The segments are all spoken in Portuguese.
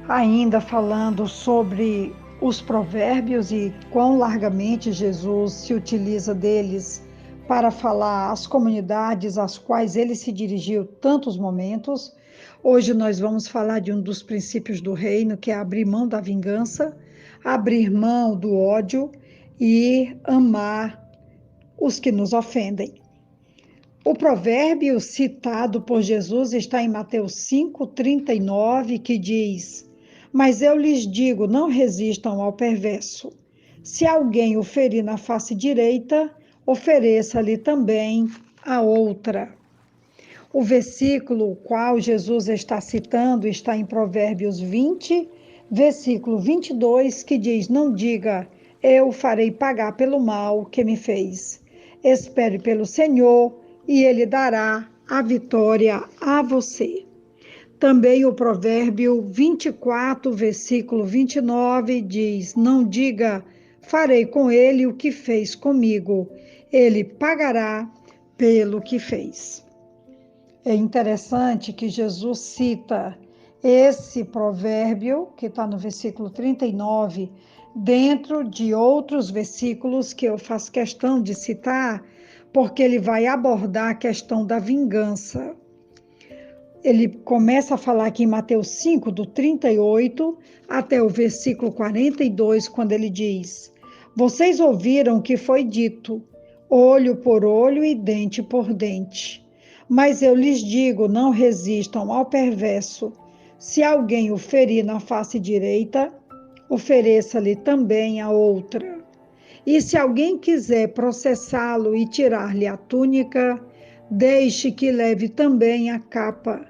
Ainda falando sobre os provérbios e quão largamente Jesus se utiliza deles para falar às comunidades às quais ele se dirigiu tantos momentos. Hoje nós vamos falar de um dos princípios do reino, que é abrir mão da vingança, abrir mão do ódio e amar os que nos ofendem. O provérbio citado por Jesus está em Mateus 5:39, que diz: Mas eu lhes digo, não resistam ao perverso. Se alguém o ferir na face direita, ofereça-lhe também a outra. O versículo qual Jesus está citando está em Provérbios 20, versículo 22, que diz: Não diga, eu farei pagar pelo mal que me fez. Espere pelo Senhor e ele dará a vitória a você. Também o provérbio 24, versículo 29 diz: Não diga, farei com ele o que fez comigo, ele pagará pelo que fez. É interessante que Jesus cita esse provérbio, que está no versículo 39, dentro de outros versículos que eu faço questão de citar, porque ele vai abordar a questão da vingança. Ele começa a falar aqui em Mateus 5, do 38 até o versículo 42, quando ele diz: Vocês ouviram o que foi dito, olho por olho e dente por dente. Mas eu lhes digo, não resistam ao perverso. Se alguém o ferir na face direita, ofereça-lhe também a outra. E se alguém quiser processá-lo e tirar-lhe a túnica, deixe que leve também a capa.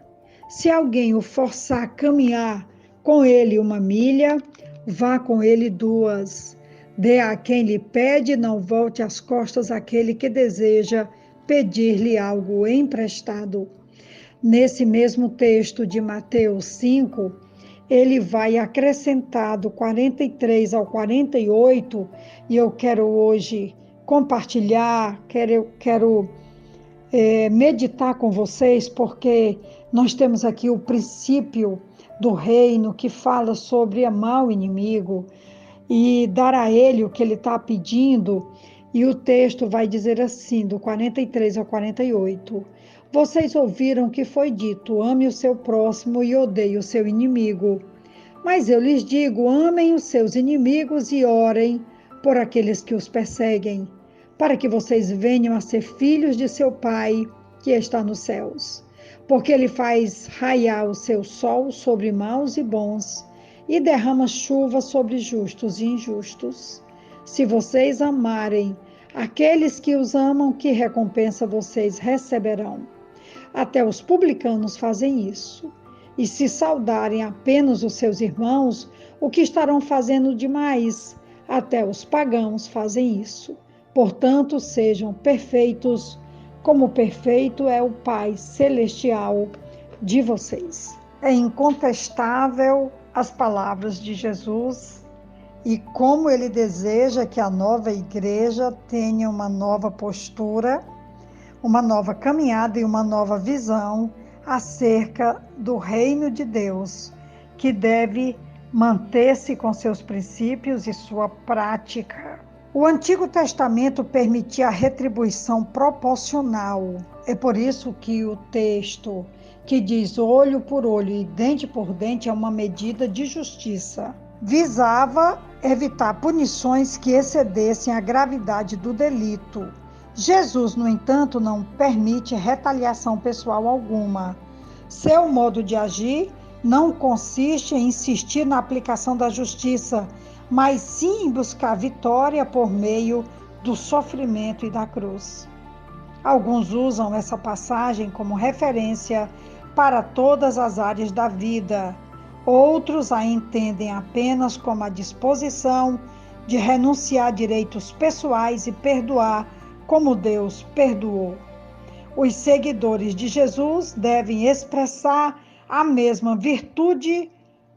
Se alguém o forçar a caminhar com ele 1 milha, vá com ele 2. Dê a quem lhe pede, não volte as costas àquele que deseja pedir-lhe algo emprestado. Nesse mesmo texto de Mateus 5, ele vai acrescentar do 43 ao 48, e eu quero hoje compartilhar, quero meditar com vocês, porque nós temos aqui o princípio do reino que fala sobre amar o inimigo e dar a ele o que ele está pedindo. E o texto vai dizer assim, do 43 ao 48. Vocês ouviram que foi dito, ame o seu próximo e odeie o seu inimigo. Mas eu lhes digo, amem os seus inimigos e orem por aqueles que os perseguem, para que vocês venham a ser filhos de seu Pai que está nos céus. Porque ele faz raiar o seu sol sobre maus e bons, e derrama chuva sobre justos e injustos. Se vocês amarem aqueles que os amam, que recompensa vocês receberão? Até os publicanos fazem isso. E se saudarem apenas os seus irmãos, o que estarão fazendo demais? Até os pagãos fazem isso. Portanto, sejam perfeitos, como perfeito é o Pai Celestial de vocês. É incontestável as palavras de Jesus e como ele deseja que a nova igreja tenha uma nova postura, uma nova caminhada e uma nova visão acerca do reino de Deus, que deve manter-se com seus princípios e sua prática. O Antigo Testamento permitia a retribuição proporcional. É por isso que o texto que diz olho por olho e dente por dente é uma medida de justiça. Visava evitar punições que excedessem a gravidade do delito. Jesus, no entanto, não permite retaliação pessoal alguma. Seu modo de agir não consiste em insistir na aplicação da justiça, mas sim em buscar vitória por meio do sofrimento e da cruz. Alguns usam essa passagem como referência para todas as áreas da vida. Outros a entendem apenas como a disposição de renunciar a direitos pessoais e perdoar como Deus perdoou. Os seguidores de Jesus devem expressar a mesma virtude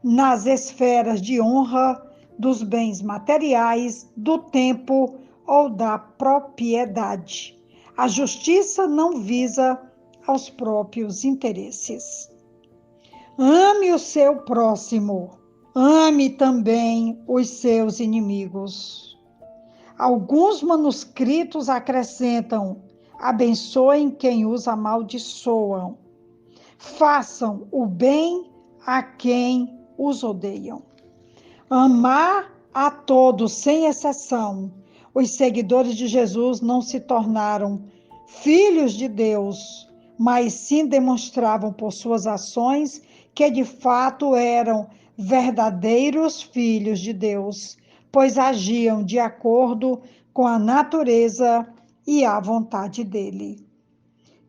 nas esferas de honra dos bens materiais, do tempo ou da propriedade. A justiça não visa aos próprios interesses. Ame o seu próximo. ame também os seus inimigos. Alguns manuscritos acrescentam: abençoem quem os amaldiçoam. Façam o bem a quem os odeiam. Amar a todos, sem exceção. Os seguidores de Jesus não se tornaram filhos de Deus, mas sim demonstravam por suas ações que de fato eram verdadeiros filhos de Deus, pois agiam de acordo com a natureza e a vontade dele.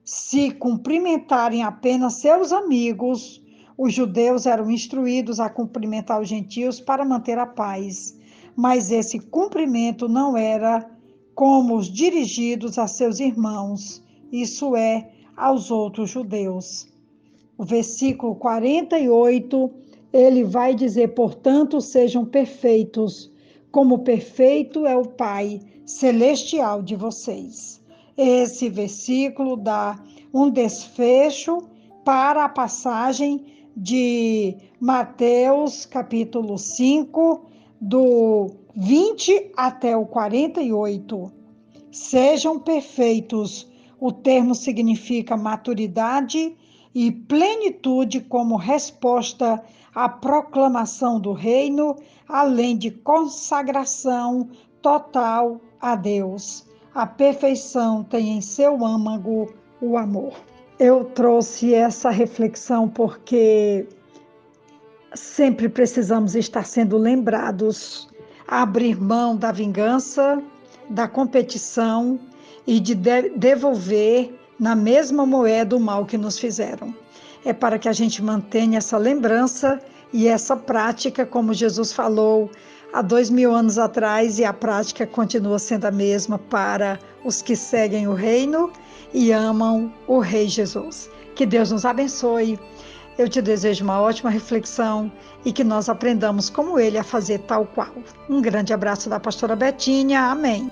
Se cumprimentarem apenas seus amigos, os judeus eram instruídos a cumprimentar os gentios para manter a paz, mas esse cumprimento não era como os dirigidos a seus irmãos, isso é, aos outros judeus. O versículo 48, ele vai dizer: portanto, sejam perfeitos, como perfeito é o Pai celestial de vocês. Esse versículo dá um desfecho para a passagem de Mateus, capítulo 5, do 20 até o 48. Sejam perfeitos. O termo significa maturidade e plenitude como resposta à proclamação do reino, além de consagração total a Deus. A perfeição tem em seu âmago o amor. Eu trouxe essa reflexão porque sempre precisamos estar sendo lembrados a abrir mão da vingança, da competição e de devolver na mesma moeda o mal que nos fizeram. É para que a gente mantenha essa lembrança e essa prática, como Jesus falou há 2000 anos atrás, e a prática continua sendo a mesma para os que seguem o reino e amam o Rei Jesus. Que Deus nos abençoe. Eu te desejo uma ótima reflexão e que nós aprendamos como ele a fazer tal qual. Um grande abraço da pastora Betinha. Amém.